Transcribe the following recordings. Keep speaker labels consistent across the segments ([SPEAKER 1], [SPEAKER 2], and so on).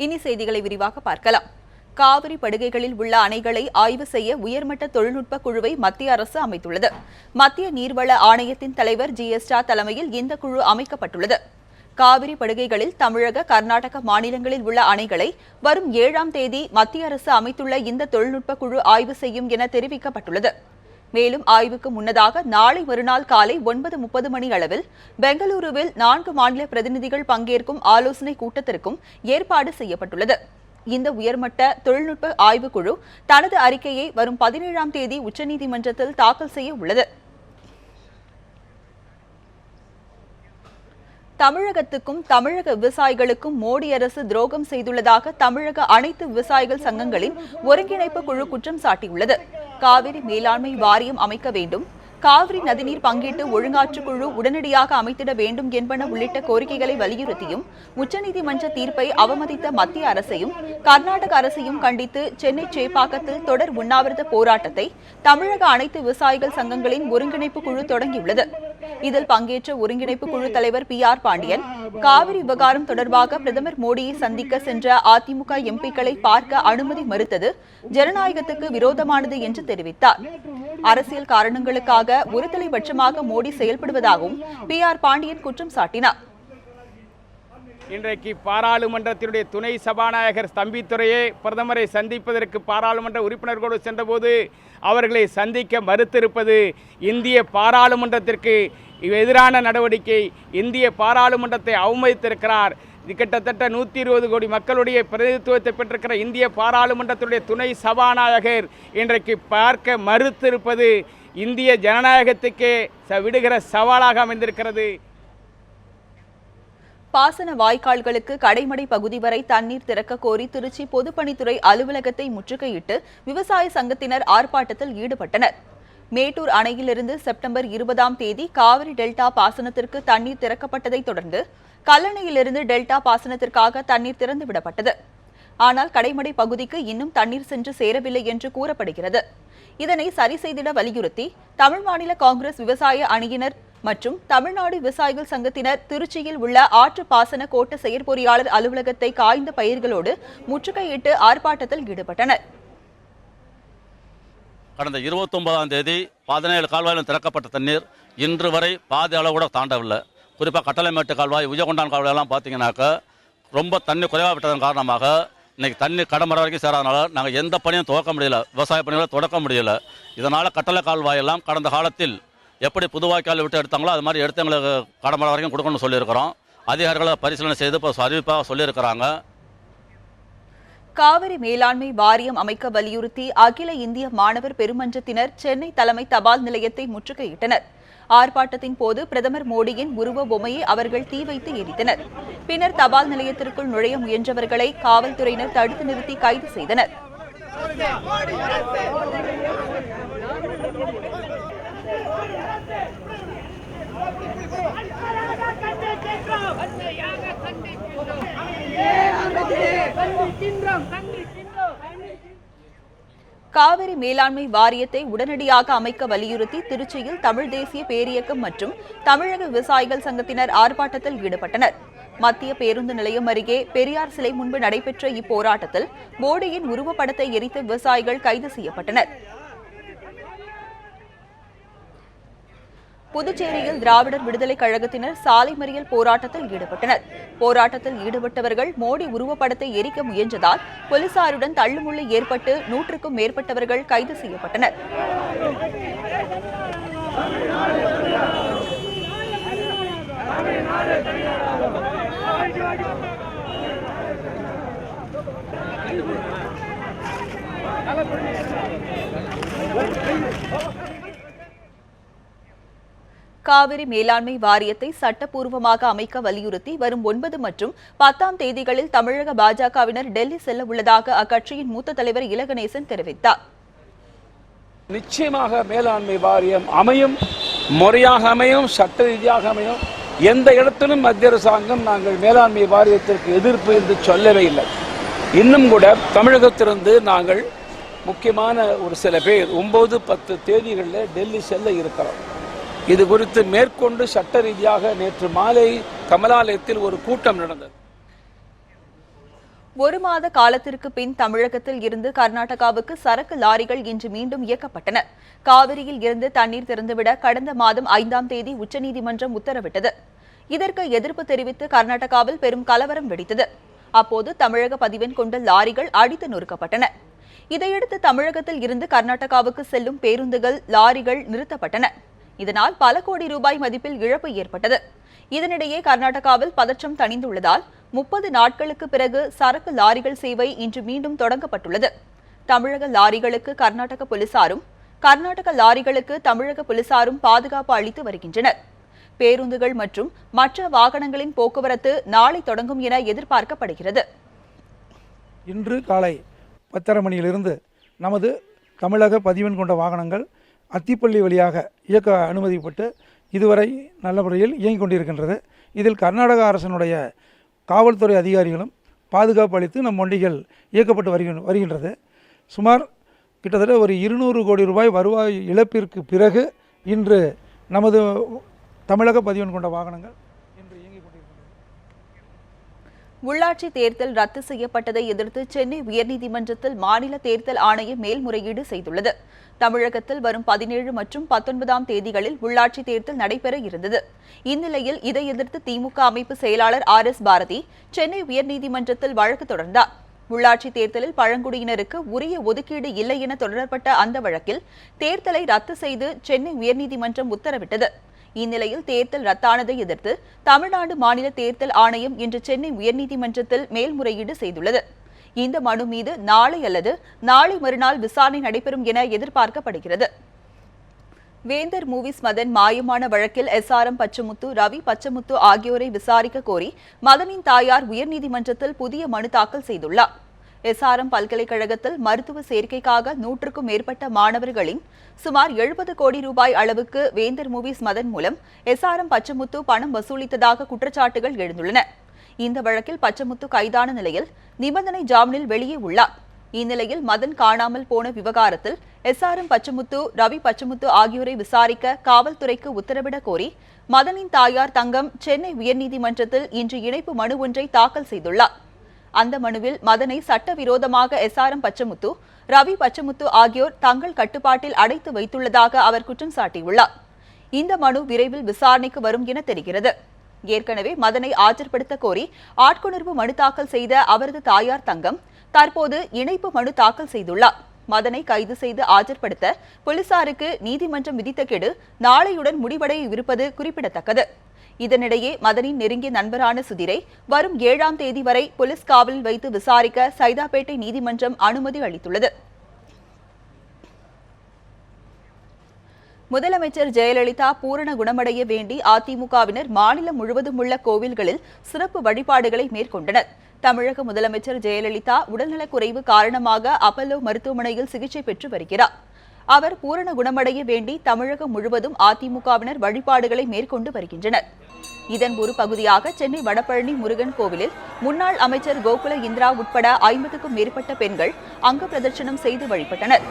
[SPEAKER 1] இனி செய்திகளை விரிவாக பார்க்கலாம். காவிரி படுகைகளில் உள்ள அணைகளை ஆய்வு செய்ய உயர்மட்ட தொழில்நுட்ப குழுவை மத்திய அரசு அமைத்துள்ளது. மத்திய நீர்வள ஆணையத்தின் தலைவர் GS Jha தலைமையில் இந்த குழு அமைக்கப்பட்டுள்ளது. காவிரி படுகைகளில் தமிழக, கர்நாடக மாநிலங்களில் உள்ள அணைகளை வரும் 7ஆம் தேதி மத்திய அரசு அமைத்துள்ள இந்த தொழில்நுட்ப குழு ஆய்வு செய்யும் என தெரிவிக்கப்பட்டுள்ளது. மேலும் ஆய்வுக்கு முன்னதாக நாளை மறுநாள் காலை 9:30 மணி அளவில் பெங்களூருவில் 4 மாநில பிரதிநிதிகள் பங்கேற்கும் ஆலோசனை கூட்டத்திற்கும் ஏற்பாடு செய்யப்பட்டுள்ளது. இந்த உயர்மட்ட தொழில்நுட்ப ஆய்வுக்குழு தனது அறிக்கையை வரும் 17ஆம் தேதி உச்சநீதிமன்றத்தில் தாக்கல் செய்ய உள்ளது. தமிழகத்துக்கும் தமிழக விவசாயிகளுக்கும் மோடி அரசு துரோகம் செய்துள்ளதாக தமிழக அனைத்து விவசாயிகள் சங்கங்களின் ஒருங்கிணைப்பு குழு குற்றம் சாட்டியுள்ளது. காவிரி மேலாண்மை வாரியம் அமைக்க வேண்டும், காவிரி நதிநீர் பங்கீட்டு ஒழுங்காற்று குழு உடனடியாக அமைத்திட வேண்டும் என்பன உள்ளிட்ட கோரிக்கைகளை வலியுறுத்தியும் உச்சநீதிமன்ற தீர்ப்பை அவமதித்த மத்திய அரசையும் கர்நாடக அரசையும் கண்டித்து சென்னை சேப்பாக்கத்தில் தொடர் உண்ணாவிரத போராட்டத்தை தமிழக அனைத்து விவசாயிகள் சங்கங்களின் ஒருங்கிணைப்பு குழு தொடங்கியுள்ளது. இதில் பங்கேற்ற ஒருங்கிணைப்பு குழு தலைவர் PR பாண்டியன், காவிரி விவகாரம் தொடர்பாக பிரதமர் மோடியை சந்திக்க சென்ற அதிமுக MPக்களை பார்க்க அனுமதி மறுத்தது ஜனநாயகத்துக்கு விரோதமானது என்று தெரிவித்தார். அரசியல் காரணங்களுக்காக ஒருதலைபட்சமாக மோடி செயல்படுவதாகவும் PR பாண்டியன் குற்றம் சாட்டினார்.
[SPEAKER 2] இன்றைக்கு பாராளுமன்றத்தினுடைய துணை சபாநாயகர் தம்பித்துரையே பிரதமரை சந்திப்பதற்கு பாராளுமன்ற உறுப்பினர்களோடு சென்றபோது அவர்களை சந்திக்க மறுத்திருப்பது இந்திய பாராளுமன்றத்திற்கு எதிரான நடவடிக்கை. இந்திய பாராளுமன்றத்தை அவமதித்திருக்கிறார். கிட்டத்தட்ட 120 கோடி மக்களுடைய பிரதிநிதித்துவத்தை பெற்றிருக்கிற இந்திய பாராளுமன்றத்துடைய துணை சபாநாயகர் இன்றைக்கு பார்க்க மறுத்திருப்பது இந்திய ஜனநாயகத்துக்கே விடுகிற சவாலாக அமைந்திருக்கிறது.
[SPEAKER 1] பாசன வாய்க்கால்களுக்கு கடைமடை பகுதி வரை தண்ணீர் திறக்க கோரி திருச்சி பொதுப்பணித்துறை அலுவலகத்தை முற்றுகையிட்டு விவசாய சங்கத்தினர் ஆர்ப்பாட்டத்தில் ஈடுபட்டனர். மேட்டூர் அணையிலிருந்து செப்டம்பர் 20ஆம் தேதி காவிரி டெல்டா பாசனத்திற்கு தண்ணீர் திறக்கப்பட்டதை தொடர்ந்து கல்லணையிலிருந்து டெல்டா பாசனத்திற்காக தண்ணீர் திறந்துவிடப்பட்டது. ஆனால் கடைமடை பகுதிக்கு இன்னும் தண்ணீர் சென்று சேரவில்லை என்று கூறப்படுகிறது. இதனை சரி செய்திட வலியுறுத்தி தமிழ் மாநில காங்கிரஸ் விவசாய அணியினர் மற்றும் தமிழ்நாடு விவசாயிகள் சங்கத்தினர் திருச்சியில் உள்ள ஆற்று பாசன கோட்ட செயற்பொறியாளர் அலுவலகத்தை காய்ந்த பயிர்களோடு முற்றுகையிட்டு ஆர்ப்பாட்டத்தில் ஈடுபட்டனர்.
[SPEAKER 3] கடந்த 29ஆம் தேதி 17 கால்வாயிலும் திறக்கப்பட்ட தண்ணீர் இன்று வரை பாதி அளவு கூட தாண்டவில்லை. குறிப்பாக கட்டளைமேட்டு கால்வாய், விஜயகொண்டான் கால்வாயெல்லாம் பார்த்தீங்கன்னாக்கா ரொம்ப தண்ணி குறைவாக விட்டதன் காரணமாக இன்றைக்கி தண்ணி கடமர வரைக்கும் சேராதனால நாங்கள் எந்த பணியும் துவக்க முடியல, விவசாய பணிகளை தொடக்க முடியல. இதனால் கட்டளை கால்வாயெல்லாம் கடந்த காலத்தில் எப்படி புதுவாய்க்கால் விட்டு எடுத்தாங்களோ அது மாதிரி எடுத்து எங்களுக்கு கடமர வரைக்கும் கொடுக்கணும்னு சொல்லியிருக்கிறோம். அதிகாரிகளை பரிசீலனை செய்து இப்போ அறிவிப்பாக சொல்லியிருக்கிறாங்க.
[SPEAKER 1] காவிரி மேலாண்மை வாரியம் அமைக்க வலியுறுத்தி அகில இந்திய மாணவர் பெருமன்றத்தினர் சென்னை தலைமை தபால் நிலையத்தை முற்றுகையிட்டனர். ஆர்ப்பாட்டத்தின் போது பிரதமர் மோடியின் உருவ பொம்மையை அவர்கள் தீ வைத்து எரித்தனர். பின்னர் தபால் நிலையத்திற்குள் நுழைய முயன்றவர்களை காவல்துறையினர் தடுத்து நிறுத்தி கைது செய்தனர். காவிரி மேலாண்மை வாரியத்தை உடனடியாக அமைக்க வலியுறுத்தி திருச்சியில் தமிழ் தேசிய பேரியக்கம் மற்றும் தமிழக விவசாயிகள் சங்கத்தினர் ஆர்ப்பாட்டத்தில் ஈடுபட்டனர். மத்திய பேருந்து நிலையம் அருகே பெரியார் சிலை முன்பு நடைபெற்ற இப்போராட்டத்தில் மோடியின் உருவப்படத்தை எரித்த விவசாயிகள் கைது செய்யப்பட்டனர். புதுச்சேரியில் திராவிடர் விடுதலை கழகத்தினர் சாலை மறியல் போராட்டத்தில் ஈடுபட்டனர். போராட்டத்தில் ஈடுபட்டவர்கள் மோடி உருவப்படத்தை எரிக்க முயன்றதால் போலீசாருடன் தள்ளுமுள்ளு ஏற்பட்டு 100க்கும் மேற்பட்டவர்கள் கைது செய்யப்பட்டனர். காவிரி மேலாண்மை வாரியத்தை சட்டப்பூர்வமாக அமைக்க வலியுறுத்தி வரும் 9 மற்றும் 10ஆம் தேதிகளில் தமிழக பாஜகவினர் டெல்லி செல்ல உள்ளதாக அக்கட்சியின் மூத்த தலைவர் இலகணேசன் தெரிவித்தார்.
[SPEAKER 4] நிச்சயமாக மேலாண்மை வாரியம் அமையும், முறையாக அமையும், சட்ட ரீதியாக அமையும். எந்த இடத்திலும் மத்திய அரசாங்கம் நாங்கள் மேலாண்மை வாரியத்திற்கு எதிர்ப்பு என்று சொல்லவே இல்லை. இன்னும் கூட தமிழகத்திலிருந்து நாங்கள் முக்கியமான ஒரு சில பேர் 9-10 தேதிகளில் டெல்லி செல்ல இருக்கிறோம். இது குறித்து மேற்கொண்டு சட்ட ரீதியாக நேற்று மாலை கமலாலயத்தில் ஒரு கூட்டம் நடந்தது.
[SPEAKER 1] ஒரு மாத காலத்திற்கு பின் தமிழகத்தில் இருந்து கர்நாடகாவுக்கு சரக்கு லாரிகள் இன்று மீண்டும் இயக்கப்பட்டன. காவிரியில் இருந்து தண்ணீர் திறந்துவிட கடந்த மாதம் 5ஆம் தேதி உச்சநீதிமன்றம் உத்தரவிட்டது. இதற்கு எதிர்ப்பு தெரிவித்து கர்நாடகாவில் பெரும் கலவரம் வெடித்தது. அப்போது தமிழக பதிவெண் கொண்ட லாரிகள் அடித்து நொறுக்கப்பட்டன. இதையடுத்து தமிழகத்தில் இருந்து கர்நாடகாவுக்கு செல்லும் பேருந்துகள், லாரிகள் நிறுத்தப்பட்டன. இதனால் பல கோடி ரூபாய் மதிப்பில் இழப்பு ஏற்பட்டது. இதனிடையே கர்நாடகாவில் பதற்றம் தணிந்துள்ளதால் 30 நாட்களுக்கு பிறகு சரக்கு லாரிகள் சேவை இன்று மீண்டும் தொடங்கப்பட்டுள்ளது. தமிழக லாரிகளுக்கு கர்நாடக போலீசாரும், கர்நாடக லாரிகளுக்கு தமிழக போலீசாரும் பாதுகாப்பு அளித்து வருகின்றனர். பேருந்துகள் மற்றும் மற்ற வாகனங்களின் போக்குவரத்து நாளை தொடங்கும் என எதிர்பார்க்கப்படுகிறது.
[SPEAKER 5] இன்று காலை 10:30 மணியிலிருந்து நமது தமிழக பதிவெண் கொண்ட வாகனங்கள் அத்திப்பள்ளி வழியாக இயக்க அனுமதிப்பட்டு இதுவரை நல்ல முறையில் இயங்கிக் கொண்டிருக்கின்றது. இதில் கர்நாடக அரசினுடைய காவல்துறை அதிகாரிகளும் பாதுகாப்பு அளித்து நம் வண்டிகள் இயக்கப்பட்டு வருகின்றது. சுமார் கிட்டத்தட்ட ஒரு 200 கோடி ரூபாய் வருவாய் இழப்பிற்கு பிறகு இன்று நமது தமிழக பதிவெண் கொண்ட வாகனங்கள் இன்று இயங்கிக் கொண்டிருக்கின்றன.
[SPEAKER 1] உள்ளாட்சி தேர்தல் ரத்து செய்யப்பட்டதை எதிர்த்து சென்னை உயர்நீதிமன்றத்தில் மாநில தேர்தல் ஆணையம் மேல்முறையீடு செய்துள்ளது. தமிழகத்தில் வரும் 17 மற்றும் 19ஆம் தேதிகளில் உள்ளாட்சி தேர்தல் நடைபெற இருந்தது. இந்நிலையில் இதை எதிர்த்து திமுக அமைப்பு செயலாளர் RS பாரதி சென்னை உயர்நீதிமன்றத்தில் வழக்கு தொடர்ந்தார். உள்ளாட்சி தேர்தலில் பழங்குடியினருக்கு உரிய ஒதுக்கீடு இல்லை என தொடரப்பட்ட அந்த வழக்கில் தேர்தலை ரத்து செய்து சென்னை உயர்நீதிமன்றம் உத்தரவிட்டது. இந்நிலையில் தேர்தல் ரத்தானதை எதிர்த்து தமிழ்நாடு மாநில தேர்தல் ஆணையம் இன்று சென்னை உயர்நீதிமன்றத்தில் மேல்முறையீடு செய்துள்ளது. இந்த மனு மீது நாளை அல்லது நாளை மறுநாள் விசாரணை நடைபெறும் என எதிர்பார்க்கப்படுகிறது. வேந்தர் மூவிஸ் மதன் மாயமான வழக்கில் SRM பச்சமுத்து, ரவி பச்சமுத்து ஆகியோரை விசாரிக்க கோரி மதனின் தாயார் உயர்நீதிமன்றத்தில் புதிய மனு தாக்கல் செய்துள்ளார். SRM பல்கலைக்கழகத்தில் மருத்துவ சேர்க்கைக்காக 100க்கும் மேற்பட்ட மாணவர்களின் சுமார் 70 கோடி ரூபாய் அளவுக்கு வேந்தர் மூவிஸ் மதன் மூலம் SRM பச்சமுத்து பணம் வசூலித்ததாக குற்றச்சாட்டுகள் எழுந்துள்ளன. இந்த வழக்கில் பச்சமுத்து கைதான நிலையில் நிபந்தனை ஜாமீனில் வெளியே உள்ளார். இந்நிலையில் மதன் காணாமல் போன விவகாரத்தில் SRM பச்சமுத்து, ரவி பச்சமுத்து ஆகியோரை விசாரிக்க காவல்துறைக்கு உத்தரவிட கோரி மதனின் தாயார் தங்கம் சென்னை உயர்நீதிமன்றத்தில் இன்று இணைப்பு மனு ஒன்றை தாக்கல் செய்துள்ளார். அந்த மனுவில் மதனை சட்டவிரோதமாக SRM பச்சமுத்து, ரவி பச்சமுத்து ஆகியோர் தங்கள் கட்டுப்பாட்டில் அடைத்து வைத்துள்ளதாக அவர் குற்றம் சாட்டியுள்ளார். இந்த மனு விரைவில் விசாரணைக்கு வரும் என தெரிகிறது. ஏற்கனவே மதனை ஆஜர்படுத்த கோரி ஆட்கொணர்வு மனு தாக்கல் செய்த அவரது தாயார் தங்கம் தற்போது இணைப்பு மனு தாக்கல் செய்துள்ளார். மதனை கைது செய்து ஆஜர்படுத்த போலீசாருக்கு நீதிமன்றம் விதித்த கெடு நாளையுடன் முடிவடைய இருப்பது குறிப்பிடத்தக்கது. இதனிடையே மதனின் நெருங்கிய நண்பரான சுதிரை வரும் 7ஆம் தேதி வரை போலீஸ் காவலில் வைத்து விசாரிக்க சைதாப்பேட்டை நீதிமன்றம் அனுமதி அளித்துள்ளது. முதலமைச்சர் ஜெயலலிதா பூரண குணமடைய வேண்டி அதிமுகவினர் மாநிலம் முழுவதும் உள்ள கோவில்களில் சிறப்பு வழிபாடுகளை மேற்கொண்டனர். தமிழக முதலமைச்சர் ஜெயலலிதா உடல்நலக்குறைவு காரணமாக அப்பல்லோ மருத்துவமனையில் சிகிச்சை பெற்று வருகிறார். அவர் பூரண குணமடைய வேண்டி தமிழகம் முழுவதும் அதிமுகவினர் வழிபாடுகளை மேற்கொண்டு வருகின்றனர். இதன் ஒரு பகுதியாக சென்னை வடபழனி முருகன் கோவிலில் முன்னாள் அமைச்சர் கோகுல இந்திரா உட்பட 50க்கும் மேற்பட்ட பெண்கள் அங்க பிரதர்சனம் செய்து வழிபட்டனர்.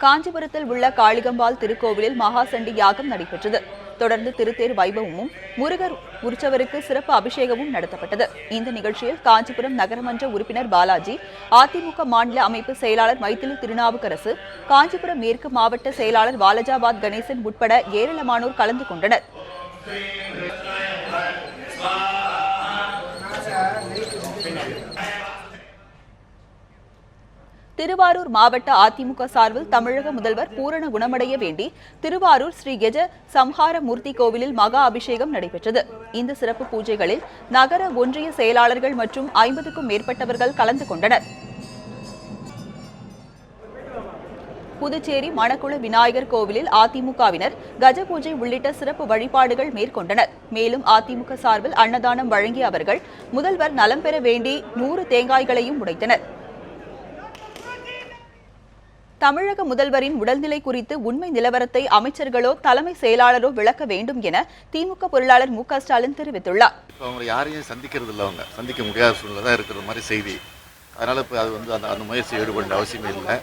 [SPEAKER 1] காஞ்சிபுரத்தில் உள்ள காளிகம்பாள் திருக்கோவிலில் மகாசண்டி யாகம் நடைபெற்றது. தொடர்ந்து திருத்தேர் வைபவமும் முருகர் உற்சவருக்கு சிறப்பு அபிஷேகமும் நடத்தப்பட்டது. இந்த நிகழ்ச்சியில் காஞ்சிபுரம் நகரமன்ற உறுப்பினர் பாலாஜி, அதிமுக மாநில அமைப்பு செயலாளர் மைத்திலி திருநாவுக்கரசு, காஞ்சிபுரம் மேற்கு மாவட்ட செயலாளர் வாலஜாபாத் கணேசன் உட்பட ஏராளமானோர் கலந்து கொண்டனர். திருவாரூர் மாவட்ட அதிமுக சார்பில் தமிழக முதல்வர் பூரண குணமடைய வேண்டி திருவாரூர் ஸ்ரீ கெஜ சம்ஹார மூர்த்தி கோவிலில் மகா அபிஷேகம் நடைபெற்றது. இந்த சிறப்பு பூஜைகளில் நகர ஒன்றிய செயலாளர்கள் மற்றும் 50க்கும் மேற்பட்டவர்கள் கலந்து கொண்டனர். புதுச்சேரி மணக்குள விநாயகர் கோவிலில் அதிமுகவினர் கஜ பூஜை உள்ளிட்ட சிறப்பு வழிபாடுகள் மேற்கொண்டனர். மேலும் அதிமுக சார்பில் அன்னதானம் வழங்கிய அவர்கள் முதல்வர் நலம் பெற வேண்டி 100 தேங்காய்களையும் உடைத்தனர். தமிழக முதல்வரின் உடல்நிலை குறித்து உண்மை நிலவரத்தை அமைச்சர்களோ தலைமை செயலாளரோ விளக்க வேண்டும் என திமுக பொருளாளர் மு க ஸ்டாலின் தெரிவித்துள்ளார்.
[SPEAKER 6] அவங்க யாரையும் சந்திக்கிறது இல்லை, அவங்க சந்திக்க முடியாத சூழ்நிலை தான் இருக்கிற மாதிரி செய்தி. அதனால் இப்போ அது அந்த முயற்சி ஈடுபட அவசியமே இல்லை.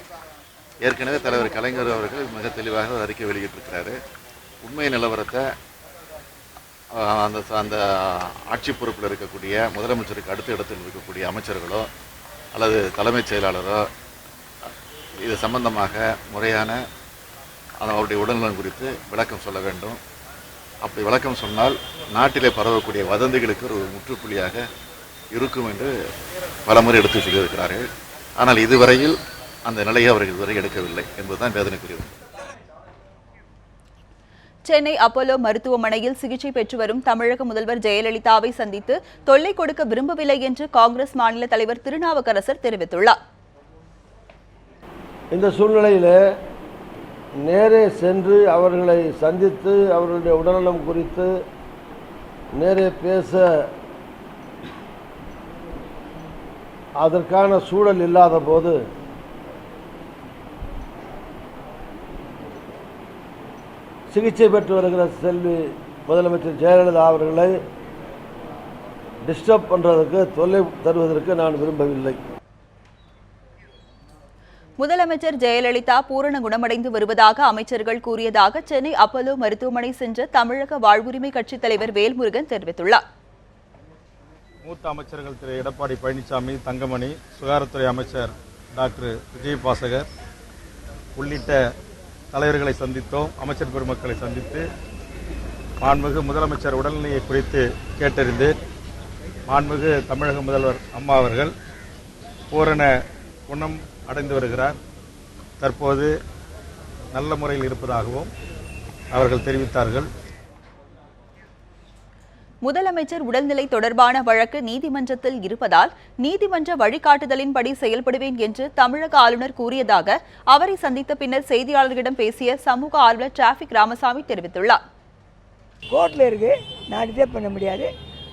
[SPEAKER 6] ஏற்கனவே தலைவர் கலைஞர் அவர்கள் மிக தெளிவாக ஒரு அறிக்கை வெளியிட்டிருக்கிறாரு. உண்மை நிலவரத்தை அந்த ஆட்சி பொறுப்பில் இருக்கக்கூடிய முதலமைச்சருக்கு அடுத்த இடத்தில் இருக்கக்கூடிய அமைச்சர்களோ அல்லது தலைமைச் செயலாளரோ இது சம்பந்தமாக முறையான அவருடைய உடல்நலம் குறித்து விளக்கம் சொல்ல வேண்டும். அப்படி விளக்கம் சொன்னால் நாட்டிலே பரவக்கூடிய வதந்திகளுக்கு ஒரு முற்றுப்புள்ளியாக இருக்கும் என்று பலமுறை எடுத்து சொல்லியிருக்கிறார்கள். ஆனால் இதுவரையில் அந்த நிலையை அவர்கள் இதுவரை எடுக்கவில்லை என்பதுதான் வேதனைக்குரியது.
[SPEAKER 1] சென்னை அப்போலோ மருத்துவமனையில் சிகிச்சை பெற்று வரும் தமிழக முதல்வர் ஜெயலலிதாவை சந்தித்து தொல்லை கொடுக்க விரும்பவில்லை என்று காங்கிரஸ் மாநில தலைவர் திருநாவுக்கரசர் தெரிவித்துள்ளார்.
[SPEAKER 7] இந்த சூழ்நிலையில் நேரே சென்று அவர்களை சந்தித்து அவர்களுடைய உடல்நலம் குறித்து நேரே பேச அதற்கான சூழல் இல்லாத போது சிகிச்சை பெற்று வருகிற செல்வி முதலமைச்சர் ஜெயலலிதா அவர்களை டிஸ்டர்ப் பண்ணுறதுக்கு தொல்லை தருவதற்கு நான் விரும்பவில்லை.
[SPEAKER 1] முதலமைச்சர் ஜெயலலிதா பூரண குணமடைந்து வருவதாக அமைச்சர்கள் கூறியதாக சென்னை அப்போலோ மருத்துவமனை சென்ற தமிழக வாழ்வுரிமை கட்சித் தலைவர் வேல்முருகன் தெரிவித்துள்ளார்.
[SPEAKER 8] மூத்த அமைச்சர்கள் திரு எடப்பாடி பழனிசாமி, தங்கமணி, சுகாதாரத்துறை அமைச்சர் டாக்டர் விஜயபாஸ்கர் உள்ளிட்ட தலைவர்களை சந்தித்தோம். அமைச்சர் பெருமக்களை சந்தித்து மாண்புமிகு முதலமைச்சர் உடல்நிலையை குறித்து கேட்டறிந்தேன். மாண்புமிகு தமிழக முதல்வர் அம்மா அவர்கள் பூரண குணம் அடைந்து வருகிறார். தற்போது நல்ல முறையில் இருப்பதாகவும் அவர்கள் தெரிவித்தார்கள்.
[SPEAKER 1] முதலமைச்சர் உடல்நிலை தொடர்பான வழக்கு நீதிமன்றத்தில் இருப்பதால் நீதிமன்ற வழிகாட்டுதலின்படி செயல்படுவேன் என்று தமிழக ஆளுநர் கூறியதாக அவரை சந்தித்த பின்னர் செய்தியாளர்களிடம் பேசிய சமூக ஆர்வலர் டிராபிக் ராமசாமி தெரிவித்துள்ளார்.
[SPEAKER 9] கோர்ட்டில் இருக்கு, நான் டிசைட் பண்ண முடியாது.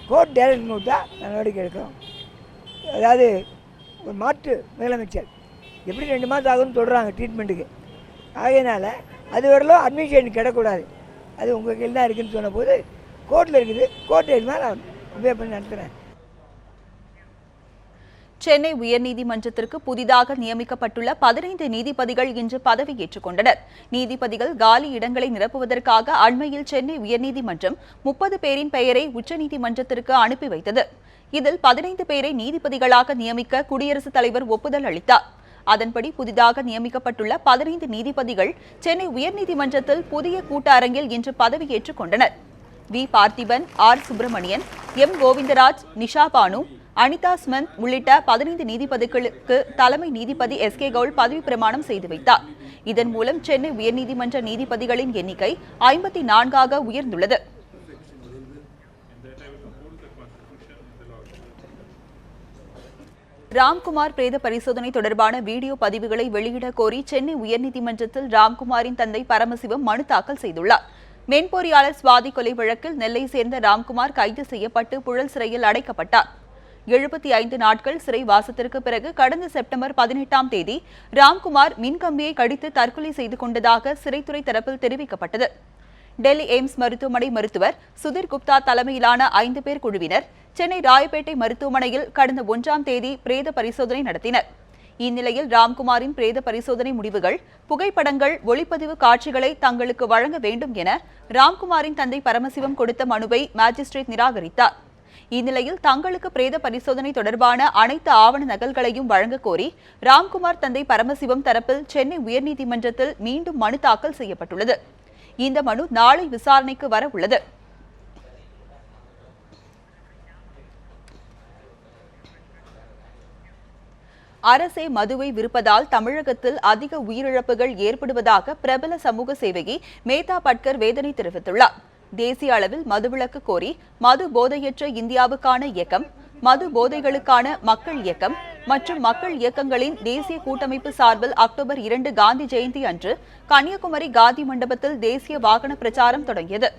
[SPEAKER 9] கோர்ட் டைரக்ட் கொடுத்தா நடவடிக்கை எடுக்கிறோம். அதாவது ஒரு மாற்று முதலமைச்சர் எப்படி 2 மாதம் ஆகும்னு சொல்கிறாங்க ட்ரீட்மெண்ட்டுக்கு. ஆகையினால அது வரலும் அட்மிஷன் கிடக்கூடாது, அது உங்கள் கையில் தான் இருக்குதுன்னு சொன்ன போது கோர்ட்டில் இருக்குது, கோர்ட் எழுதினா நான் உபயோக பண்ணி நடத்துகிறேன்.
[SPEAKER 1] சென்னை உயர்நீதிமன்றத்திற்கு புதிதாக நியமிக்கப்பட்டுள்ள 15 நீதிபதிகள் இன்று பதவியேற்றுக் கொண்டனர். நீதிபதிகள் காலி இடங்களை நிரப்புவதற்காக அண்மையில் சென்னை உயர்நீதிமன்றம் 30 பேரின் பெயரை உச்சநீதிமன்றத்திற்கு அனுப்பி வைத்தது. இதில் 15 பேரை நீதிபதிகளாக நியமிக்க குடியரசுத் தலைவர் ஒப்புதல் அளித்தார். அதன்படி புதிதாக நியமிக்கப்பட்டுள்ள 15 நீதிபதிகள் சென்னை உயர்நீதிமன்றத்தில் புதிய கூட்ட அரங்கில் இன்று பதவியேற்றுக் கொண்டனர். V. Parthiban, R. Subramanian, M. Govindaraj, Nisha Banu, Anita Smith உள்ளிட்ட 15 நீதிபதிகளுக்கு தலைமை நீதிபதி எஸ். கே. கவுல் பதவி பிரமாணம் செய்து வைத்தார். இதன் மூலம் சென்னை உயர்நீதிமன்ற நீதிபதிகளின் எண்ணிக்கை 54ஆக உயர்ந்துள்ளது. ராம்குமார் பிரேத பரிசோதனை தொடர்பான வீடியோ பதிவுகளை வெளியிட கோரி சென்னை உயர்நீதிமன்றத்தில் ராம்குமாரின் தந்தை பரமசிவம் மனு தாக்கல் செய்துள்ளார். மென்பொறியாளர் சுவாதி கொலை வழக்கில் நெல்லை சேர்ந்த ராம்குமார் கைது செய்யப்பட்டு புழல் சிறையில் அடைக்கப்பட்டார். 75 நாட்கள் சிறை வாசத்திற்கு பிறகு கடந்த செப்டம்பர் 18ஆம் தேதி ராம்குமார் மின்கம்பியை கடித்து தற்கொலை செய்து கொண்டதாக சிறைத்துறை தரப்பில் தெரிவிக்கப்பட்டது. டெல்லி எய்ம்ஸ் மருத்துவமனை மருத்துவர் சுதீர் குப்தா தலைமையிலான 5 பேர் குழுவினர் சென்னை ராயப்பேட்டை மருத்துவமனையில் கடந்த 1ஆம் தேதி பிரேத பரிசோதனை நடத்தினர். இந்நிலையில் ராம்குமாரின் பிரேத பரிசோதனை முடிவுகள், புகைப்படங்கள், ஒளிப்பதிவு காட்சிகளை தங்களுக்கு வழங்க வேண்டும் என ராம்குமாரின் தந்தை பரமசிவம் கொடுத்த மனுவை மாஜிஸ்ட்ரேட் நிராகரித்தார். இந்நிலையில் தங்களுக்கு பிரேத பரிசோதனை தொடர்பான அனைத்து ஆவண நகல்களையும் வழங்க கோரி ராம்குமார் தந்தை பரமசிவம் தரப்பில் சென்னை உயர்நீதிமன்றத்தில் மீண்டும் மனு தாக்கல் செய்யப்பட்டுள்ளது. இந்த மனு நாளை விசாரணைக்கு வர உள்ளது. அரசே மதுவை விற்பதால் தமிழகத்தில் அதிக உயிரிழப்புகள் ஏற்படுவதாக பிரபல சமூக சேவகி மேதா பட்கர் வேதனை தெரிவித்துள்ளார். தேசிய அளவில் மதுவிலக்கு கோரி மது போதையற்ற இந்தியாவுக்கான இயக்கம், மது போதைகளுக்கான மக்கள் இயக்கம் மற்றும் மக்கள் இயக்கங்களின் தேசிய கூட்டமைப்பு சார்பில் அக்டோபர் 2 காந்தி ஜெயந்தி அன்று கன்னியாகுமரி காந்தி மண்டபத்தில் தேசிய வாகன பிரச்சாரம் தொடங்கியது.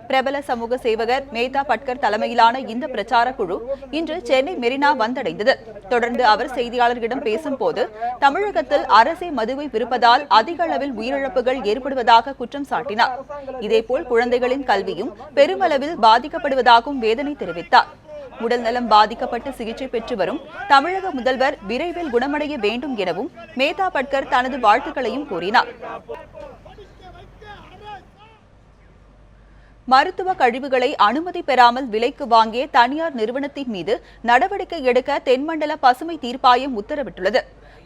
[SPEAKER 1] பிரபல சமூக சேவகர் மேதா பட்கர் தலைமையிலான இந்த பிரச்சார குழு இன்று சென்னை மெரினா வந்தடைந்தது. தொடர்ந்து அவர் செய்தியாளர்களிடம் பேசும்போது தமிழகத்தில் அரசே மதுவை விற்பதால் அதிக அளவில் உயிரிழப்புகள் ஏற்படுவதாக குற்றம் சாட்டினார். இதேபோல் குழந்தைகளின் கல்வியும் பெருமளவில் பாதிக்கப்படுவதாகவும் வேதனை தெரிவித்தார். உடல்நலம் பாதிக்கப்பட்டு சிகிச்சை பெற்று வரும் தமிழக முதல்வர் விரைவில் குணமடைய வேண்டும் எனவும் மேதா பட்கர் தனது வாழ்த்துக்களையும் கூறினார். மருத்துவ கழிவுகளை அனுமதி பெறாமல் விலைக்கு வாங்கிய தனியார் நிறுவனத்தின் மீது நடவடிக்கை எடுக்க தென்மண்டல பசுமை தீர்ப்பாயம் உத்தரவிட்டுள்ளது.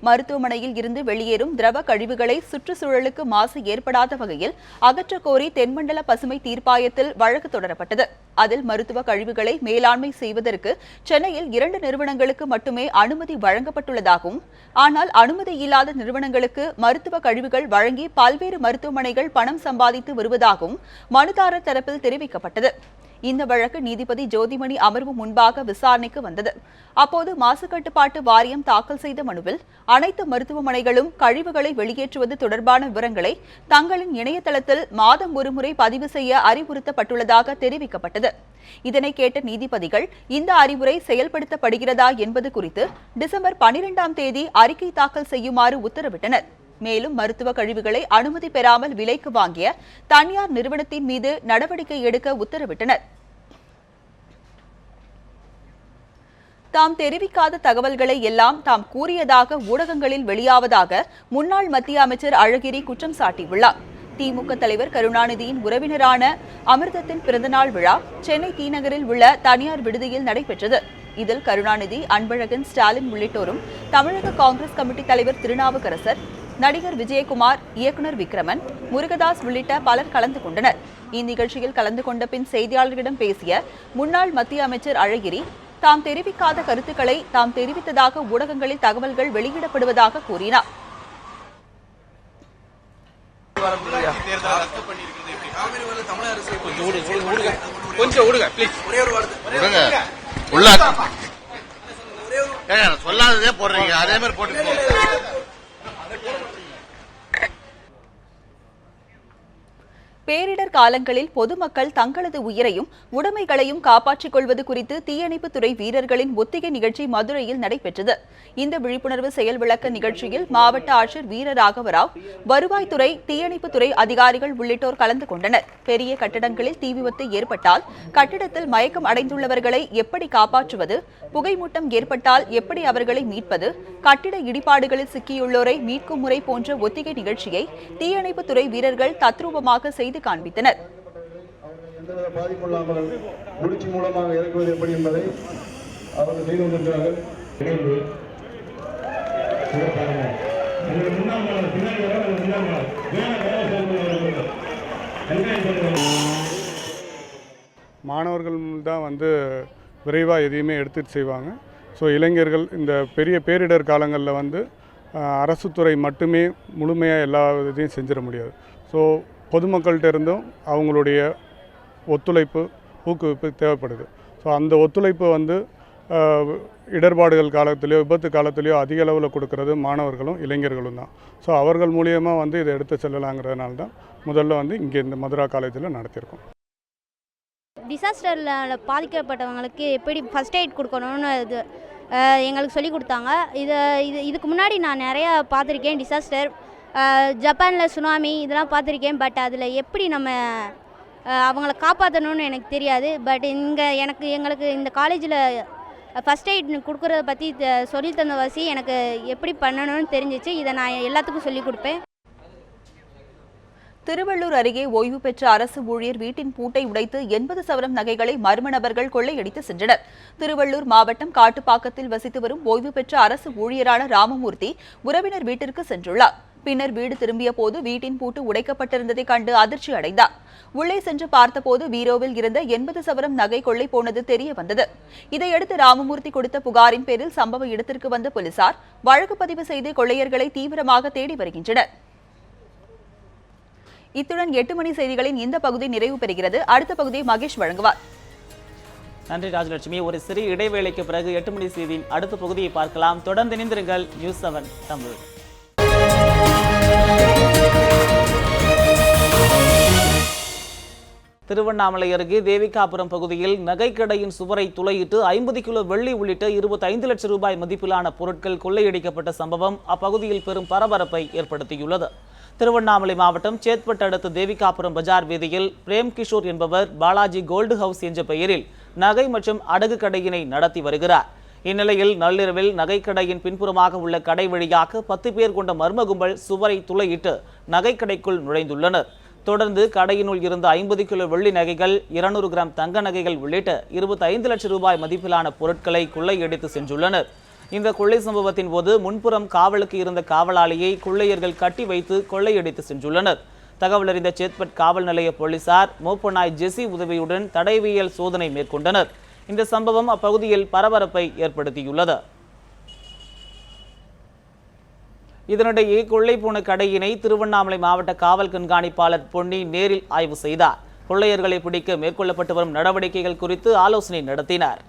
[SPEAKER 1] மருத்துவமனையில் இருந்து வெளியேறும் திரவ கழிவுகளை சுற்றுச்சூழலுக்கு மாசு ஏற்படாத வகையில் அகற்றக் கோரி தென்மண்டல பசுமை தீர்ப்பாயத்தில் வழக்கு தொடரப்பட்டது. அதில் மருத்துவ கழிவுகளை மேலாண்மை செய்வதற்கு சென்னையில் 2 நிறுவனங்களுக்கு மட்டுமே அனுமதி வழங்கப்பட்டுள்ளதாகவும், ஆனால் அனுமதி இல்லாத நிறுவனங்களுக்கு மருத்துவ கழிவுகள் வழங்கி பல்வேறு மருத்துவமனைகள் பணம் சம்பாதித்து வருவதாகவும் மனுதாரர் தரப்பில் தெரிவிக்கப்பட்டது. இந்த வழக்கு நீதிபதி ஜோதிமணி அமர்வு முன்பாக விசாரணைக்கு வந்தது. அப்போது மாசு கட்டுப்பாட்டு வாரியம் தாக்கல் செய்த மனுவில் அனைத்து மருத்துவமனைகளும் கழிவுகளை வெளியேற்றுவது தொடர்பான விவரங்களை தங்களின் இணையதளத்தில் மாதம் ஒருமுறை பதிவு செய்ய அறிவுறுத்தப்பட்டுள்ளதாக தெரிவிக்கப்பட்டது. இதனை கேட்ட நீதிபதிகள் இந்த அறிவுரை செயல்படுத்தப்படுகிறதா என்பது குறித்து டிசம்பர் 12ஆம் தேதி அறிக்கை தாக்கல் செய்யுமாறு உத்தரவிட்டனர். மேலும் மருத்துவ கழிவுகளை அனுமதி பெறாமல் விலைக்கு வாங்கிய தனியார் நிறுவனத்தின் மீது நடவடிக்கை எடுக்க உத்தரவிட்டனர். தாம் தெரிவிக்காத தகவல்களை எல்லாம் தாம் கூறியதாக ஊடகங்களில் வெளியாவதாக முன்னாள் மத்திய அமைச்சர் அழகிரி குற்றம் சாட்டியுள்ளார். திமுக தலைவர் கருணாநிதியின் உறவினரான அமிர்தத்தின் பிறந்தநாள் விழா சென்னை தீநகரில் உள்ள தனியார் விடுதியில் நடைபெற்றது. இதில் கருணாநிதி, அன்பழகன், ஸ்டாலின் உள்ளிட்டோரும், தமிழக காங்கிரஸ் கமிட்டி தலைவர் திருநாவுக்கரசர், நடிகர் விஜயகுமார், இயக்குநர் விக்ரமன், முருகதாஸ் உள்ளிட்ட பலர் கலந்து கொண்டனர். இந்நிகழ்ச்சியில் கலந்து கொண்ட பின் செய்தியாளர்களிடம் பேசிய முன்னாள் மத்திய அமைச்சர் அழகிரி, தாம் தெரிவிக்காத கருத்துக்களை தாம் தெரிவித்ததாக ஊடகங்களில் தகவல்கள் வெளியிடப்படுவதாக கூறினார்.
[SPEAKER 6] சொல்லாததே போடுறீங்க, அதே மாதிரி போட்டு
[SPEAKER 1] பேரிடர் காலங்களில் பொதுமக்கள் தங்களது உயிரையும் உடைமைகளையும் காப்பாற்றிக் கொள்வது குறித்து தீயணைப்புத்துறை வீரர்களின் ஒத்திகை நிகழ்ச்சி மதுரையில் நடைபெற்றது. இந்த விழிப்புணர்வு செயல் விளக்க நிகழ்ச்சியில் மாவட்ட ஆட்சியர் வீரராகவராவ், வருவாய்த்துறை, தீயணைப்புத்துறை அதிகாரிகள் உள்ளிட்டோர் கலந்து கொண்டனர். பெரிய கட்டடங்களில் தீ விபத்து ஏற்பட்டால் கட்டிடத்தில் மயக்கம் அடைந்துள்ளவர்களை எப்படி காப்பாற்றுவது, புகைமூட்டம் ஏற்பட்டால் எப்படி அவர்களை மீட்பது, கட்டிட இடிபாடுகளில் சிக்கியுள்ளோரை மீட்கும் முறை போன்ற ஒத்திகை நிகழ்ச்சியை தீயணைப்புத்துறை வீரர்கள் தத்ரூபமாக செய்து காண்பித்தனர்.
[SPEAKER 10] மாணவர்கள் தான் விரைவாக எதையுமே எடுத்துட்டு செய்வாங்க. ஸோ இளைஞர்கள் இந்த பெரிய பேரிடர் காலங்களில் அரசு துறை மட்டுமே முழுமையாக எல்லா இதையும் செஞ்சிட முடியாது. ஸோ பொதுமக்கள்கிட்ட இருந்தும் அவங்களுடைய ஒத்துழைப்பு, ஊக்குவிப்பு தேவைப்படுது. ஸோ அந்த ஒத்துழைப்பு இடர்பாடுகள் காலத்திலையோ விபத்து காலத்திலையோ அதிக அளவில் கொடுக்கறது மாணவர்களும் இளைஞர்களும் தான். ஸோ அவர்கள் மூலியமாக இதை எடுத்து செல்லலாங்கிறதுனால தான் முதல்ல இங்கே இந்த மதுரா காலேஜில் நடத்தியிருக்கோம்.
[SPEAKER 11] டிசாஸ்டரில் பாதிக்கப்பட்டவங்களுக்கு எப்படி ஃபஸ்ட் எய்ட் கொடுக்கணும்னு எங்களுக்கு சொல்லி கொடுத்தாங்க. இதுக்கு முன்னாடி நான் நிறையா பார்த்துருக்கேன். டிசாஸ்டர் ஜப்பானில் சுனாமி இதெல்லாம் பார்த்துருக்கேன். பட் அதில் எப்படி நம்ம அவங்கள காப்பாற்றணும்னு எனக்கு தெரியாது. பட் எங்களுக்கு இந்த காலேஜில் ஃபஸ்ட் எய்ட் கொடுக்குறத பற்றி சொல்லி தந்த வசி எனக்கு எப்படி பண்ணணும்னு தெரிஞ்சிச்சு. இதை நான் எல்லாத்துக்கும் சொல்லிக் கொடுப்பேன்.
[SPEAKER 1] திருவள்ளூர் அருகே ஓய்வு பெற்ற அரசு ஊழியர் வீட்டின் பூட்டை உடைத்து 80 சவரம் நகைகளை மர்ம நபர்கள் கொள்ளையடித்து சென்றனர். திருவள்ளூர் மாவட்டம் காட்டுப்பாக்கத்தில் வசித்து வரும் ஓய்வு பெற்ற அரசு ஊழியரான ராமமூர்த்தி உறவினர் வீட்டிற்கு சென்றுள்ளார். பின்னர் வீடு திரும்பிய போது வீட்டின் பூட்டு உடைக்கப்பட்டிருந்ததை கண்டு அதிர்ச்சி அடைந்தார். உள்ளே சென்று பார்த்தபோது பீரோவில் இருந்த 80 சவரம் நகை கொள்ளை போனது தெரிய வந்தது. இதையடுத்து ராமமூர்த்தி கொடுத்த புகாரின் பேரில் சம்பவ இடத்திற்கு வந்த போலீசார் வழக்கு பதிவு செய்து கொள்ளையர்களை தீவிரமாக தேடி வருகின்றனர். இத்துடன் 8 மணி செய்திகளின் இந்த பகுதி நிறைவு பெறுகிறது. அடுத்த பகுதியை மகேஷ் வழங்குவார்.
[SPEAKER 12] நன்றி ராஜலட்சுமி. ஒரு சிறிய இடைவேளைக்கு பிறகு 8 மணி செய்தியின் அடுத்த பகுதியை பார்க்கலாம். தொடர்ந்து இணைந்திருங்கள் நியூஸ் 7 தமிழ். திருவண்ணாமலை அருகே தேவிகாபுரம் பகுதியில் நகைக்கடையின் சுவரை துளையிட்டு 50 கிலோ வெள்ளி உள்ளிட்ட 25 லட்சம் ரூபாய் மதிப்பிலான பொருட்கள் கொள்ளையடிக்கப்பட்ட சம்பவம் அப்பகுதியில் பெரும் பரபரப்பை ஏற்படுத்தியுள்ளது. திருவண்ணாமலை மாவட்டம் சேத்பட் அடுத்த தேவிகாபுரம் பஜார் வீதியில் பிரேம் கிஷோர் என்பவர் பாலாஜி கோல்டு ஹவுஸ் என்ற பெயரில் நகை மற்றும் அடகு கடையினை நடத்தி வருகிறார். இந்நிலையில் நள்ளிரவில் நகைக்கடையின் பின்புறமாக உள்ள கடை வழியாக 10 பேர் கொண்ட மர்ம கும்பல் சுவரை துளையிட்டு நகைக்கடைக்குள் நுழைந்துள்ளனர். தொடர்ந்து கடையினுள் இருந்த 50 கிலோ வெள்ளி நகைகள், 200 கிராம் தங்க நகைகள் உள்ளிட்ட 25 லட்சம் ரூபாய் மதிப்பிலான பொருட்களை கொள்ளையடித்து சென்றுள்ளனர். இந்த கொள்ளை சம்பவத்தின் போது முன்புறம் காவலுக்கு இருந்த காவலாளியை கொள்ளையர்கள் கட்டி வைத்து கொள்ளையடித்து சென்றுள்ளனர். தகவல் அறிந்த சேத்பட் காவல் நிலைய போலீசார் மோப்பநாய் ஜெசி உதவியுடன் தடயவியல் சோதனை மேற்கொண்டனர். இந்த சம்பவம் அப்பகுதியில் பரபரப்பை ஏற்படுத்தியுள்ளது. இதனிடையே கொள்ளை போன கடையினை திருவண்ணாமலை மாவட்ட காவல் கண்காணிப்பாளர் பொன்னி நேரில் ஆய்வு செய்தார். கொள்ளையர்களை பிடிக்க மேற்கொள்ளப்பட்டு வரும் நடவடிக்கைகள் குறித்து ஆலோசனை நடத்தினார்.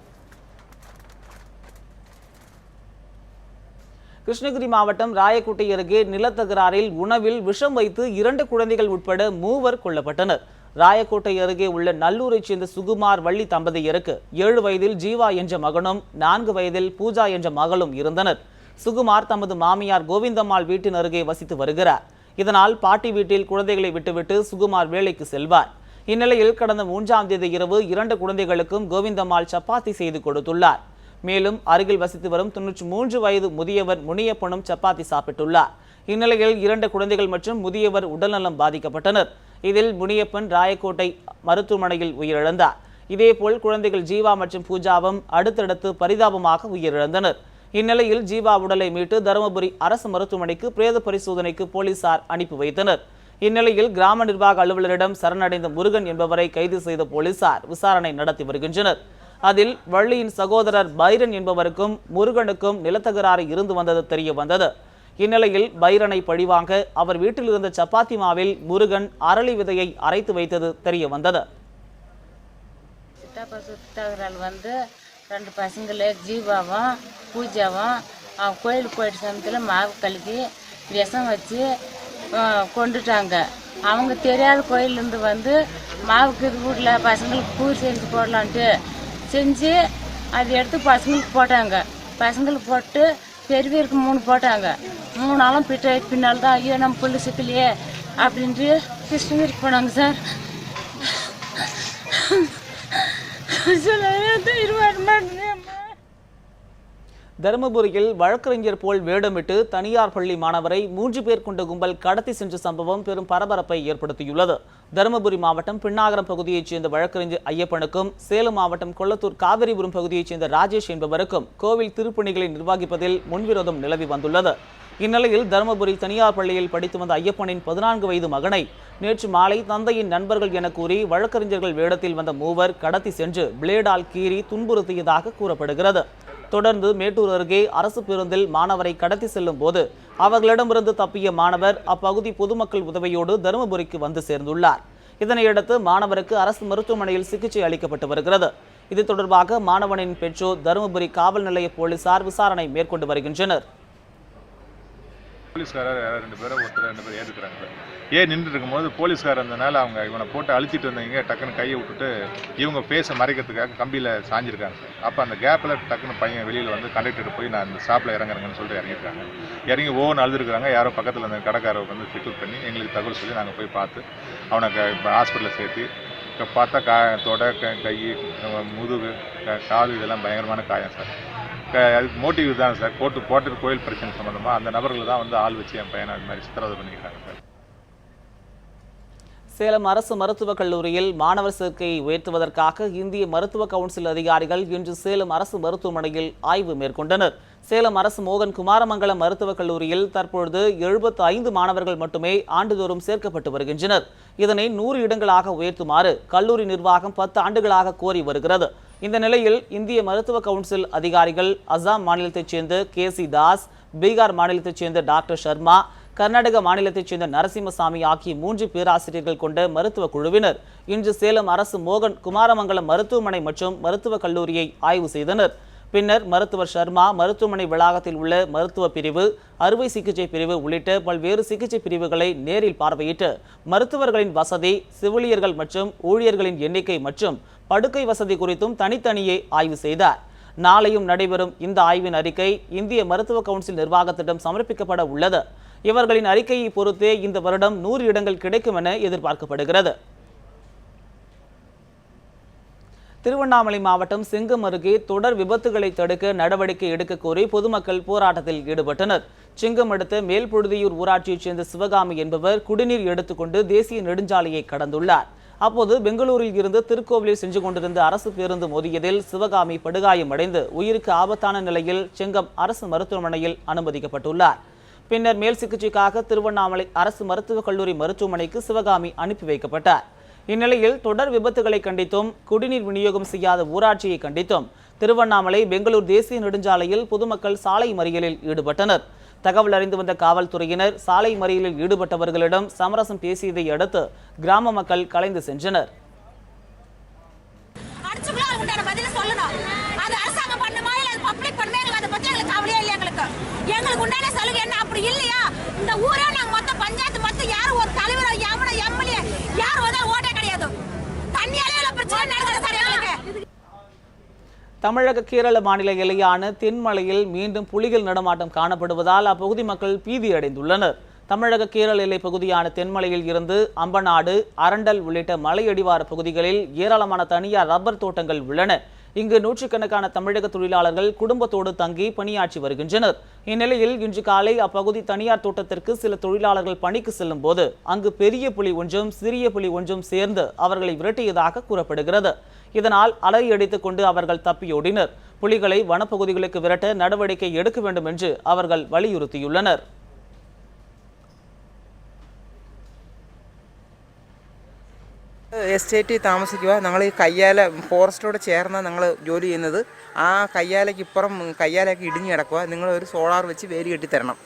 [SPEAKER 12] கிருஷ்ணகிரி மாவட்டம் ராயக்கோட்டை அருகே நிலத்தகராறில் உணவில் விஷம் வைத்து 2 குழந்தைகள் உட்பட 3 கொல்லப்பட்டனர். ராயக்கோட்டை அருகே உள்ள நல்லூரைச் சேர்ந்த சுகுமார் வள்ளி தம்பதியருக்கு 7 வயதில் ஜீவா என்ற மகனும் 4 வயதில் பூஜா என்ற மகளும் இருந்தனர். சுகுமார் தமது மாமியார் கோவிந்தம்மாள் வீட்டின் அருகே வசித்து வருகிறார். இதனால் பாட்டி வீட்டில் குழந்தைகளை விட்டுவிட்டு சுகுமார் வேலைக்கு செல்வார். இந்நிலையில் கடந்த 3ஆம் தேதி இரவு 2 குழந்தைகளுக்கும் கோவிந்தம்மாள் சப்பாத்தி செய்து கொடுத்துள்ளார். மேலும் அருகில் வசித்து வரும் 93 வயது முதியவர் முனியப்பனும் சப்பாத்தி சாப்பிட்டுள்ளார். இந்நிலையில் 2 குழந்தைகள் மற்றும் முதியவர் உடல்நலம் பாதிக்கப்பட்டனர். இதில் முனியப்பன் ராயக்கோட்டை மருத்துவமனையில் உயிரிழந்தார். இதேபோல் குழந்தைகள் ஜீவா மற்றும் பூஜாவும் அடுத்தடுத்து பரிதாபமாக உயிரிழந்தனர். இந்நிலையில் ஜீவா உடலை மீட்டு தருமபுரி அரசு மருத்துவமனைக்கு பிரேத பரிசோதனைக்கு போலீசார் அனுப்பி வைத்தனர். இந்நிலையில் கிராம நிர்வாக அலுவலரிடம் சரணடைந்த முருகன் என்பவரை கைது செய்த போலீசார் விசாரணை நடத்தி வருகின்றனர். அதில் வள்ளியின் சகோதரர் பைரன் என்பவருக்கும் முருகனுக்கும் நிலத்தகராறு இருந்து வந்தது தெரிய வந்தது. இந்நிலையில் பைரனை பழிவாங்க அவர் வீட்டில் இருந்த சப்பாத்தி மாவில் முருகன் அரளி விதையை அரைத்து வைத்தது தெரிய வந்தது.
[SPEAKER 13] வந்து 2 பசங்களே ஜீவாவும் பூஜாவும் கோயிலுக்கு போயிட்டு சமயத்தில் மாவு கலக்கி விஷம் வச்சு கொண்டுட்டாங்க. அவங்க தெரியாத கோயிலேருந்து வந்து மாவுக்கு இது வீட்டில் பசங்களுக்கு பூ செஞ்சு போடலான்ட்டு செஞ்சு அதை எடுத்து பசங்களுக்கு போட்டாங்க. பசங்களுக்கு போட்டு பெரியவருக்கு 3 போட்டாங்க. 3 நாளும் பின்னால் தான் ஐயோ நம்ம புள்ளி சிக்கலையே அப்படின்ட்டு கிருஷ்ணகிரிக்கு போனாங்க சார்.
[SPEAKER 12] தருமபுரியில் வழக்கறிஞர் போல் வேடமிட்டு தனியார் பள்ளி மாணவரை 3 பேர் கொண்ட கும்பல் கடத்தி சென்ற சம்பவம் பெரும் பரபரப்பை ஏற்படுத்தியுள்ளது. தருமபுரி மாவட்டம் பின்னாகரம் பகுதியைச் சேர்ந்த வழக்கறிஞர் ஐயப்பனுக்கும் சேலம் மாவட்டம் கொளத்தூர் காவிரிபுரம் பகுதியைச் சேர்ந்த ராஜேஷ் என்பவருக்கும் கோவில் திருப்பணிகளை நிர்வகிப்பதில் முன்விரோதம் நிலவி வந்துள்ளது. இந்நிலையில் தருமபுரி தனியார் பள்ளியில் படித்து வந்த ஐயப்பனின் 14 வயது மகனை நேற்று மாலை தந்தையின் நண்பர்கள் என கூறி வழக்கறிஞர்கள் வேடத்தில் வந்த 3 கடத்தி சென்று பிளேடால் கீறி துன்புறுத்தியதாக கூறப்படுகிறது. தொடர்ந்து மேட்டூர் அருகே அரசு பேருந்தில் மாணவரை கடத்தி செல்லும் போது அவர்களிடமிருந்து தப்பிய மாணவர் அப்பகுதி பொதுமக்கள் உதவியோடு தருமபுரிக்கு வந்து சேர்ந்துள்ளார். இதனையடுத்து மாணவருக்கு அரசு மருத்துவமனையில் சிகிச்சை அளிக்கப்பட்டு வருகிறது. இது தொடர்பாக மாணவனின் பெற்றோர் தருமபுரி காவல் நிலைய போலீசார் விசாரணை மேற்கொண்டு வருகின்றனர்.
[SPEAKER 14] போலீஸ்காரர் 2 பேரும் ஒருத்தர் 2 பேர் ஏற்றுக்கிறாங்க. நின்றுட்டு இருக்கும்போது போலீஸ்காரர் இருந்தனால அவங்க இவனை போட்டு அழுத்திட்டு வந்தவங்க டக்குன்னு கையை விட்டுட்டு இவங்க ஃபேஸை மறைக்கிறதுக்காக கம்பியில் சாஞ்சிருக்காங்க சார். அப்போ அந்த கேப்பில் டக்குன்னு பையன் வெளியில் வந்து கண்டக்டர் போய் நான் இந்த ஸ்டாப்பில் இறங்குறேங்கன்னு சொல்லிட்டு இறங்கியிருக்காங்க. இறங்கி ஓன்னு அழுதுருக்குறாங்க. யாரோ பக்கத்தில் அந்த கடைக்காரரை வந்து செக்யூர் பண்ணி எங்களுக்கு தகவல் சொல்லி நாங்கள் போய் பார்த்து அவனை ஹாஸ்பிட்டலில் சேர்த்து பார்த்தா தொடை கை முதுகு கால் இதெல்லாம் பயங்கரமான காயம் சார். அதுக்கு மோட்டிவ் தான் சார். போட்டு கோயில் பிரச்சனை சம்மந்தமாக அந்த நபர்கள் தான் வந்து ஆள் வச்சு என் பையனை அது மாதிரி சித்திரவதை பண்ணிக்கிறாங்க சார்.
[SPEAKER 12] சேலம் அரசு மருத்துவக் கல்லூரியில் மாணவர் சேர்க்கையை உயர்த்துவதற்காக இந்திய மருத்துவ கவுன்சில் அதிகாரிகள் இன்று சேலம் அரசு மருத்துவமனையில் ஆய்வு மேற்கொண்டனர். சேலம் அரசு மோகன் குமாரமங்கலம் மருத்துவக் கல்லூரியில் தற்பொழுது 75 மாணவர்கள் மட்டுமே ஆண்டுதோறும் சேர்க்கப்பட்டு வருகின்றனர். இதனை 100 இடங்களாக உயர்த்துமாறு கல்லூரி நிர்வாகம் 10 ஆண்டுகளாக கோரி வருகிறது. இந்த நிலையில் இந்திய மருத்துவ கவுன்சில் அதிகாரிகள் அசாம் மாநிலத்தைச் சேர்ந்த KC தாஸ், பீகார் மாநிலத்தைச் சேர்ந்த டாக்டர் சர்மா, கர்நாடக மாநிலத்தைச் சேர்ந்த நரசிம்மசாமி ஆகிய 3 பேராசிரியர்கள் கொண்ட மருத்துவ குழுவினர் இன்று சேலம் அரசு மோகன் குமாரமங்கலம் மருத்துவமனை மற்றும் மருத்துவக் கல்லூரியை ஆய்வு செய்தனர். பின்னர் மருத்துவர் சர்மா மருத்துவமனை வளாகத்தில் உள்ள மருத்துவ பிரிவு, அறுவை சிகிச்சை பிரிவு உள்ளிட்ட பல்வேறு சிகிச்சை பிரிவுகளை நேரில் பார்வையிட்டு மருத்துவர்களின் வசதி, செவிலியர்கள் மற்றும் ஊழியர்களின் எண்ணிக்கை மற்றும் படுக்கை வசதி குறித்தும் தனித்தனியே ஆய்வு செய்தார். நாளையும் நடைபெறும் இந்த ஆய்வின் அறிக்கை இந்திய மருத்துவ கவுன்சில் நிர்வாகத்திடம் சமர்ப்பிக்கப்பட உள்ளது. இவர்களின் அறிக்கையை பொறுத்தே இந்த வருடம் 100 இடங்கள் கிடைக்கும் என எதிர்பார்க்கப்படுகிறது. திருவண்ணாமலை மாவட்டம் செங்கம் அருகே தொடர் விபத்துகளை தடுக்க நடவடிக்கை எடுக்க கோரி பொதுமக்கள் போராட்டத்தில் ஈடுபட்டனர். செங்கம் அடுத்த மேல்பொழுதியூர் ஊராட்சியைச் சேர்ந்த சிவகாமி என்பவர் குடிநீர் எடுத்துக்கொண்டு தேசிய நெடுஞ்சாலையை கடந்துள்ளார். அப்போது பெங்களூரில் இருந்து திருக்கோவிலில் சென்று கொண்டிருந்த அரசு பேருந்து மோதியதில் சிவகாமி படுகாயமடைந்து உயிருக்கு ஆபத்தான நிலையில் செங்கம் அரசு மருத்துவமனையில் அனுமதிக்கப்பட்டுள்ளார். பின்னர் மேல் சிகிச்சைக்காக திருவண்ணாமலை அரசு மருத்துவக் கல்லூரி மருத்துவமனைக்கு சிவகாமி அனுப்பி வைக்கப்பட்டார். இந்நிலையில் தொடர் விபத்துகளை கண்டித்தும் குடிநீர் விநியோகம் செய்யாத ஊராட்சியை கண்டித்தும் திருவண்ணாமலை பெங்களூர் தேசிய நெடுஞ்சாலையில் பொதுமக்கள் சாலை மறியலில் ஈடுபட்டனர். தகவல் அறிந்து வந்த காவல்துறையினர் சாலை மறியலில் ஈடுபட்டவர்களிடம் சமரசம் பேசியதை அடுத்து கிராம மக்கள் கலைந்து சென்றனர். தமிழக கேரள மாநில எல்லையான தென்மலையில் மீண்டும் புலிகள் நடமாட்டம் காணப்படுவதால் அப்பகுதி மக்கள் பீதியடைந்துள்ளனர். தமிழக கேரள எல்லை பகுதியான தென்மலையில் இருந்து அம்பநாடு, அரண்டல் உள்ளிட்ட மலையடிவார பகுதிகளில் ஏராளமான தனியார் ரப்பர் தோட்டங்கள் உள்ளன. இங்கு நூற்றுக்கணக்கான தமிழக தொழிலாளர்கள் குடும்பத்தோடு தங்கி பணியாற்றி வருகின்றனர். இந்நிலையில் இன்று காலை அப்பகுதி தனியார் தோட்டத்திற்கு சில தொழிலாளர்கள் பணிக்கு செல்லும் போது அங்கு பெரிய புலி ஒன்றும் சிறிய புலி ஒன்றும் சேர்ந்து அவர்களை விரட்டியதாக கூறப்படுகிறது. இதனால் அலறியடித்துக் கொண்டு அவர்கள் தப்பியோடினர். புலிகளை வனப்பகுதிகளுக்கு விரட்ட நடவடிக்கை எடுக்க வேண்டும் என்று அவர்கள் வலியுறுத்தியுள்ளனர்.
[SPEAKER 15] എസ്റ്റേറ്റിൽ താമസിക്കുക. ഞങ്ങൾ ഈ കയ്യാല ഫോറസ്റ്റോട് ചേർന്ന് ഞങ്ങൾ ജോലി ചെയ്യുന്നത്. ആ കയ്യാലയ്ക്ക് ഇപ്പുറം കയ്യാലയൊക്കെ ഇടിഞ്ഞു കിടക്കുക. നിങ്ങൾ ഒരു സോളാർ വെച്ച് വേലി കെട്ടിത്തരണം,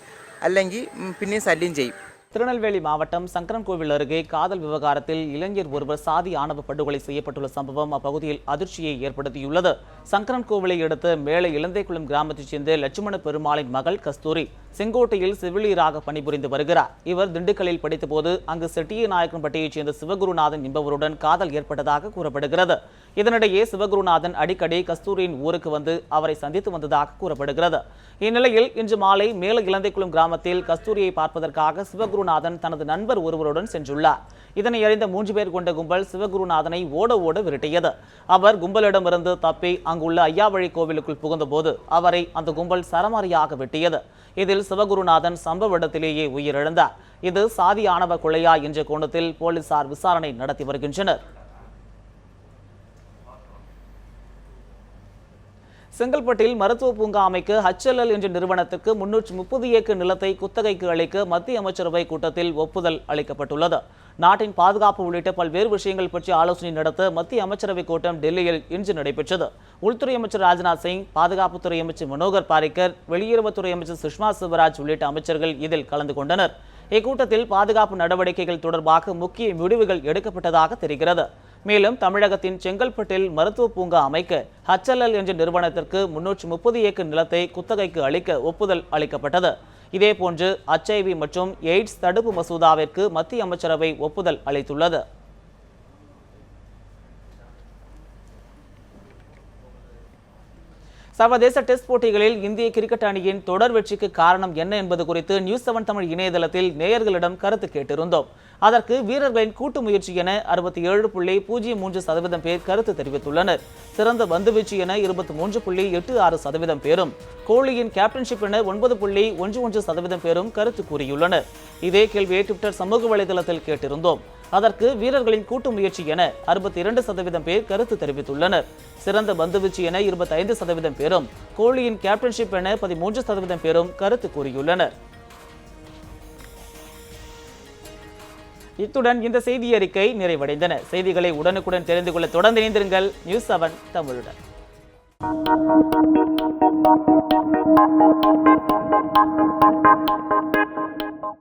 [SPEAKER 15] അല്ലെങ്കിൽ പിന്നെയും ശല്യം ചെയ്യും.
[SPEAKER 12] திருநெல்வேலி மாவட்டம் சங்கரன்கோவில் அருகே காதல் விவகாரத்தில் இளைஞர் ஒருவர் சாதி ஆணவ படுகொலை செய்யப்பட்டுள்ள சம்பவம் அப்பகுதியில் அதிர்ச்சியை ஏற்படுத்தியுள்ளது. சங்கரன்கோவிலை அடுத்த மேலே இலந்தைக்குளம் கிராமத்தைச் சேர்ந்த லட்சுமண பெருமாளின் மகள் கஸ்தூரி செங்கோட்டையில் செவிலியராக பணிபுரிந்து வருகிறார். இவர் திண்டுக்கல்லில் படித்தபோது அங்கு செட்டியநாயக்கன்பட்டியைச் சேர்ந்த சிவகுருநாதன் என்பவருடன் காதல் ஏற்பட்டதாக கூறப்படுகிறது. இதனிடையே சிவகுருநாதன் அடிக்கடி கஸ்தூரியின் ஊருக்கு வந்து அவரை சந்தித்து வந்ததாக கூறப்படுகிறது. இந்நிலையில் இன்று மாலை மேல இலந்தைக்குளம் கிராமத்தில் கஸ்தூரியை பார்ப்பதற்காக சிவகுருநாதன் தனது நண்பர் ஒருவருடன் சென்றுள்ளார். இதனை அறிந்த 3 பேர் கொண்ட கும்பல் சிவகுருநாதனை ஓட ஓட விரட்டியது. அவர் கும்பலிடமிருந்து தப்பி அங்குள்ள ஐயாவழி கோவிலுக்குள் புகுந்தபோது அவரை அந்த கும்பல் சரமாரியாக வெட்டியது. இதில் சிவகுருநாதன் சம்பவ இடத்திலேயே உயிரிழந்தார். இது சாதி ஆணவ கொலையா என்ற கோணத்தில் போலீசார் விசாரணை நடத்தி வருகின்றனர். செங்கல்பட்டில் மருத்துவ பூங்கா அமைக்க HLL என்ற நிறுவனத்திற்கு 330 ஏக்கர் நிலத்தை குத்தகைக்கு அளிக்க மத்திய அமைச்சரவை கூட்டத்தில் ஒப்புதல் அளிக்கப்பட்டுள்ளது. நாட்டின் பாதுகாப்பு உள்ளிட்ட பல்வேறு விஷயங்கள் பற்றி ஆலோசனை நடத்த மத்திய அமைச்சரவை கூட்டம் டெல்லியில் இன்று நடைபெற்றது. உள்துறை அமைச்சர் ராஜ்நாத் சிங், பாதுகாப்புத்துறை அமைச்சர் மனோகர் பாரிக்கர், வெளியுறவுத்துறை அமைச்சர் சுஷ்மா ஸ்வராஜ் உள்ளிட்ட அமைச்சர்கள் இதில் கலந்து கொண்டனர். இக்கூட்டத்தில் பாதுகாப்பு நடவடிக்கைகள் தொடர்பாக முக்கிய முடிவுகள் எடுக்கப்பட்டதாக தெரிகிறது. மேலும் தமிழகத்தின் செங்கல்பட்டில் மருத்துவ பூங்கா அமைக்க HLL என்ற நிறுவனத்திற்கு 330 ஏக்கர் நிலத்தை குத்தகைக்கு அளிக்க ஒப்புதல் அளிக்கப்பட்டது. இதேபோன்று HIV மற்றும் எய்ட்ஸ் தடுப்பு மசோதாவிற்கு மத்திய அமைச்சரவை ஒப்புதல் அளித்துள்ளது. சர்வதேச டெஸ்ட் போட்டிகளில் இந்திய கிரிக்கெட் அணியின் தொடர் வெற்றிக்கு காரணம் என்ன என்பது குறித்து நியூஸ் 7 தமிழ் இணையதளத்தில் நேயர்களிடம் கருத்து கேட்டிருந்தோம். அதற்கு வீரர்களின் கூட்டு முயற்சி என 67.03% பேர் கருத்து தெரிவித்துள்ளனர். சிறந்த பந்துவீச்சு என 23.86% பேரும், கோலியின் கேப்டன்ஷிப் என 9.11% பேரும் கருத்து கூறியுள்ளனர். இதே கேள்வியை ட்விட்டர் சமூக வலைதளத்தில் கேட்டிருந்தோம். அதற்கு வீரர்களின் கூட்டு முயற்சி என 62% பேர் கருத்து தெரிவித்துள்ளனர். சிறந்த பந்துவீச்சு என 25% பேரும், கோலியின் கேப்டன்ஷிப் என 13% பேரும் கருத்து கூறியுள்ளனர். இத்துடன் இந்த செய்தி அறிக்கை நிறைவடைந்தன. செய்திகளை உடனுக்குடன் தெரிந்து கொள்ள தொடர்ந்து இணைந்திருங்கள் நியூஸ் 7 தமிழுடன்.